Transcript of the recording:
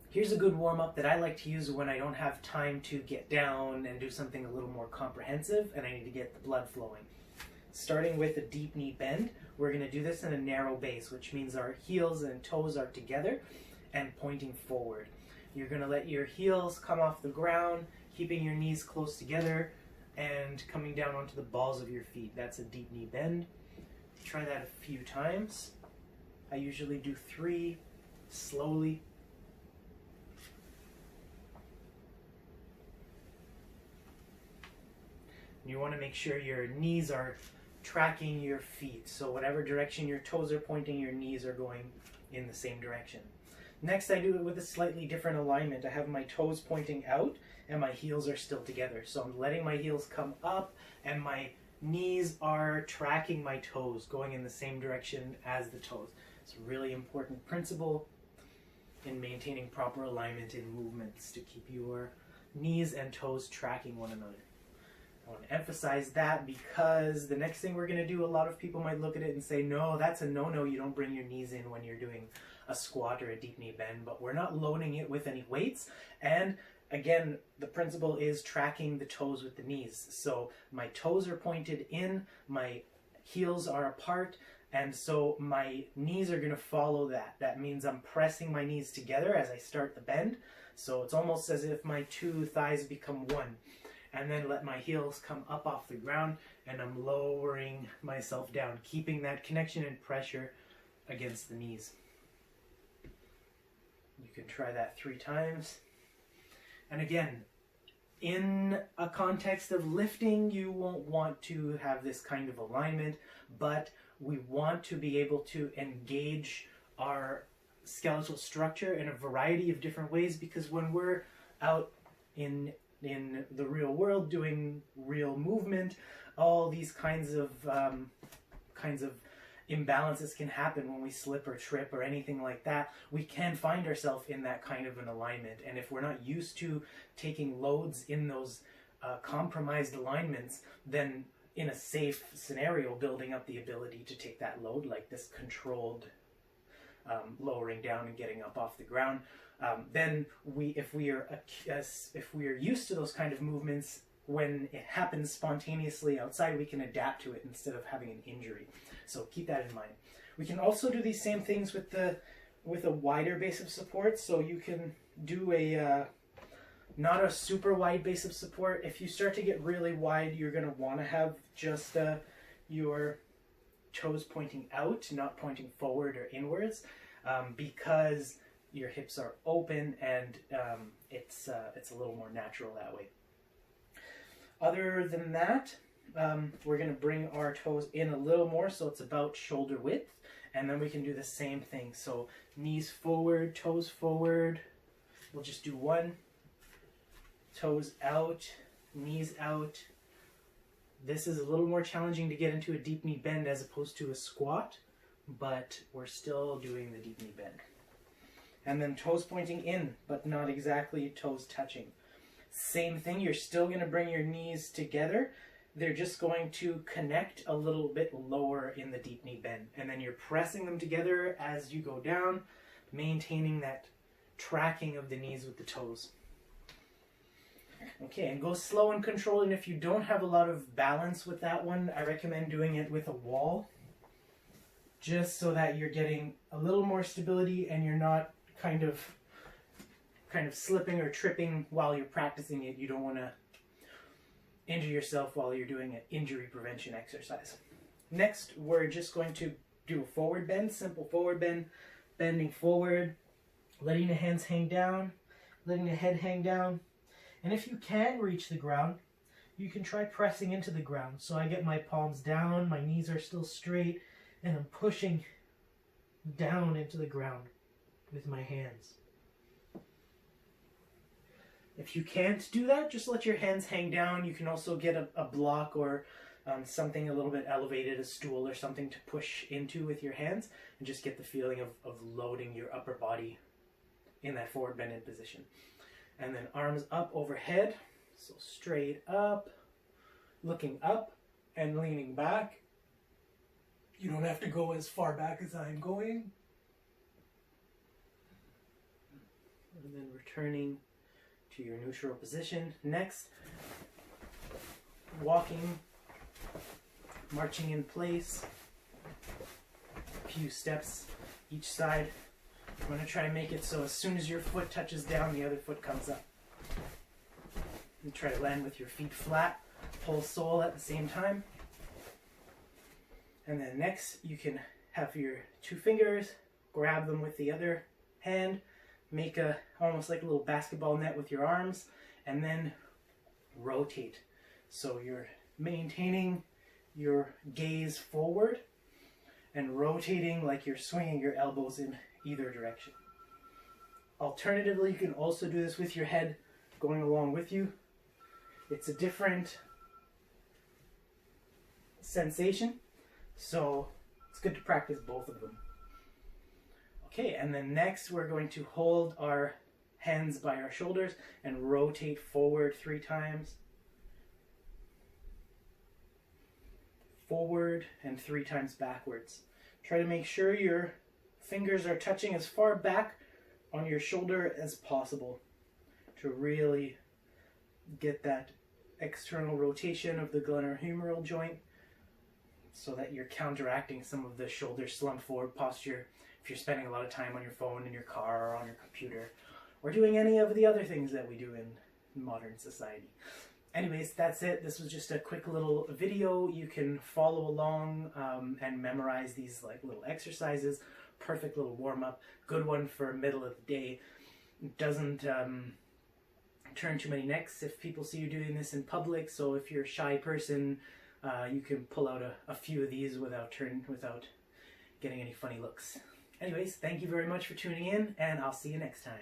Here's a good warm-up that I like to use when I don't have time to get down and do something a little more comprehensive and I need to get the blood flowing. Starting with a deep knee bend, we're going to do this in a narrow base, which means our heels and toes are together and pointing forward. You're going to let your heels come off the ground, keeping your knees close together and coming down onto the balls of your feet. That's a deep knee bend. Try that a few times. I usually do 3 slowly. You want to make sure your knees are tracking your feet. So whatever direction your toes are pointing, your knees are going in the same direction. Next, I do it with a slightly different alignment. I have my toes pointing out and my heels are still together. So I'm letting my heels come up and my knees are tracking my toes, going in the same direction as the toes. It's a really important principle in maintaining proper alignment in movements to keep your knees and toes tracking one another. I want to emphasize that because the next thing we're going to do, a lot of people might look at it and say, no, that's a no-no. You don't bring your knees in when you're doing a squat or a deep knee bend, but we're not loading it with any weights. And again, the principle is tracking the toes with the knees. So my toes are pointed in, my heels are apart, and so my knees are going to follow that. That means I'm pressing my knees together as I start the bend. So it's almost as if my 2 thighs become one. And then let my heels come up off the ground and I'm lowering myself down, keeping that connection and pressure against the knees. You can try that 3 times. And again, in a context of lifting, you won't want to have this kind of alignment, but we want to be able to engage our skeletal structure in a variety of different ways, because when we're out in the real world doing real movement, all these kinds of imbalances can happen when we slip or trip or anything like that. We can find ourselves in that kind of an alignment, and if we're not used to taking loads in those compromised alignments, then in a safe scenario, building up the ability to take that load, like this controlled lowering down and getting up off the ground, then if we are used to those kind of movements, when it happens spontaneously outside, we can adapt to it instead of having an injury. So keep that in mind. We can also do these same things with a wider base of support. So you can do not a super wide base of support. If you start to get really wide, you're going to want to have just your toes pointing out, not pointing forward or inwards, because your hips are open and it's a little more natural that way. Other than that, we're going to bring our toes in a little more, so it's about shoulder width, and then we can do the same thing. So knees forward, toes forward. We'll just do 1. Toes out, knees out. This is a little more challenging to get into a deep knee bend as opposed to a squat, but we're still doing the deep knee bend. And then toes pointing in, but not exactly toes touching. Same thing, you're still going to bring your knees together. They're just going to connect a little bit lower in the deep knee bend. And then you're pressing them together as you go down, maintaining that tracking of the knees with the toes. Okay, and go slow and controlled. And if you don't have a lot of balance with that one, I recommend doing it with a wall, just so that you're getting a little more stability and you're not kind of slipping or tripping while you're practicing it. You don't want to injure yourself while you're doing an injury prevention exercise. Next, we're just going to do a forward bend, simple forward bend, bending forward, letting the hands hang down, letting the head hang down. And if you can reach the ground, you can try pressing into the ground. So I get my palms down, my knees are still straight, and I'm pushing down into the ground with my hands. If you can't do that, just let your hands hang down. You can also get a block or something a little bit elevated, a stool or something to push into with your hands, and just get the feeling of loading your upper body in that forward bended position. And then arms up overhead, so straight up, looking up and leaning back. You don't have to go as far back as I'm going. and then returning to your neutral position. Next, walking, marching in place, a few steps each side. I'm going to try to make it so as soon as your foot touches down, the other foot comes up. And try to land with your feet flat, whole sole at the same time. And then next, you can have your two fingers, grab them with the other hand, make a almost like a little basketball net with your arms, and then rotate. So you're maintaining your gaze forward and rotating like you're swinging your elbows in either direction. Alternatively, you can also do this with your head going along with you. It's a different sensation, so it's good to practice both of them. Okay, and then next we're going to hold our hands by our shoulders and rotate forward 3 times. Forward and 3 times backwards. Try to make sure your fingers are touching as far back on your shoulder as possible to really get that external rotation of the glenohumeral joint so that you're counteracting some of the shoulder slump forward posture if you're spending a lot of time on your phone, in your car, or on your computer, or doing any of the other things that we do in modern society. Anyways, that's it. This was just a quick little video. You can follow along and memorize these like little exercises. Perfect little warm-up. Good one for middle of the day. It doesn't turn too many necks if people see you doing this in public. So if you're a shy person, you can pull out a few of these without getting any funny looks. Anyways, thank you very much for tuning in, and I'll see you next time.